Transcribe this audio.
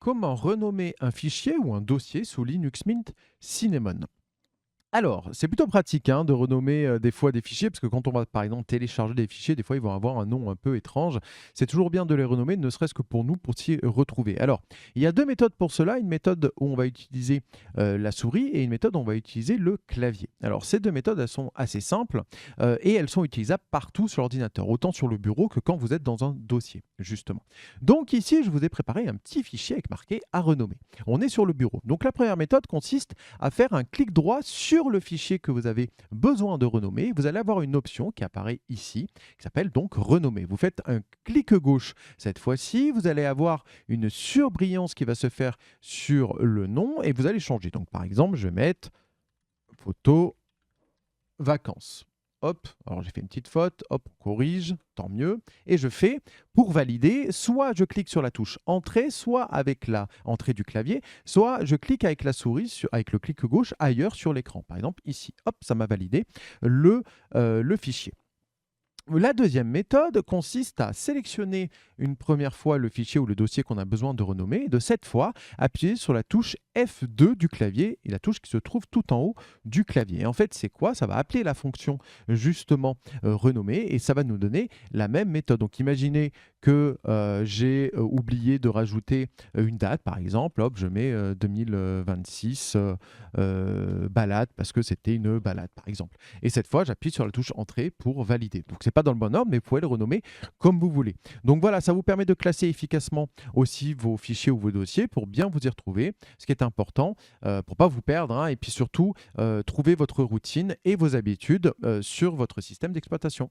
comment renommer un fichier ou un dossier sous Linux Mint Cinnamon? Alors, c'est plutôt pratique hein, de renommer des fois des fichiers, parce que quand on va par exemple télécharger des fichiers, des fois ils vont avoir un nom un peu étrange. C'est toujours bien de les renommer, ne serait-ce que pour nous, pour s'y retrouver. Alors, il y a deux méthodes pour cela, une méthode où on va utiliser la souris et une méthode où on va utiliser le clavier. Alors, ces deux méthodes, elles sont assez simples et elles sont utilisables partout sur l'ordinateur, autant sur le bureau que quand vous êtes dans un dossier, justement. Donc ici, je vous ai préparé un petit fichier avec marqué à renommer. On est sur le bureau. Donc la première méthode consiste à faire un clic droit sur le fichier que vous avez besoin de renommer. Vous allez avoir une option qui apparaît ici, qui s'appelle donc renommer. Vous faites un clic gauche cette fois-ci, vous allez avoir une surbrillance qui va se faire sur le nom et vous allez changer. Donc par exemple, je vais mettre photo vacances. Hop, alors j'ai fait une petite faute, hop, on corrige, tant mieux. Et je fais, pour valider, soit je clique sur la touche Entrée, soit avec la entrée du clavier, soit je clique avec la souris, avec le clic gauche ailleurs sur l'écran. Par exemple, ici, hop, ça m'a validé le fichier. La deuxième méthode consiste à sélectionner une première fois le fichier ou le dossier qu'on a besoin de renommer et de cette fois appuyer sur la touche F2 du clavier et la touche qui se trouve tout en haut du clavier. Et en fait, c'est quoi? Ça va appeler la fonction justement renommer et ça va nous donner la même méthode. Donc imaginez que j'ai oublié de rajouter une date par exemple, hop, je mets 2026 balade parce que c'était une balade par exemple. Et cette fois, j'appuie sur la touche Entrée pour valider. Donc, ce n'est pas dans le bon ordre, mais vous pouvez le renommer comme vous voulez. Donc voilà, ça vous permet de classer efficacement aussi vos fichiers ou vos dossiers pour bien vous y retrouver, ce qui est important pour ne pas vous perdre hein, et puis surtout trouver votre routine et vos habitudes sur votre système d'exploitation.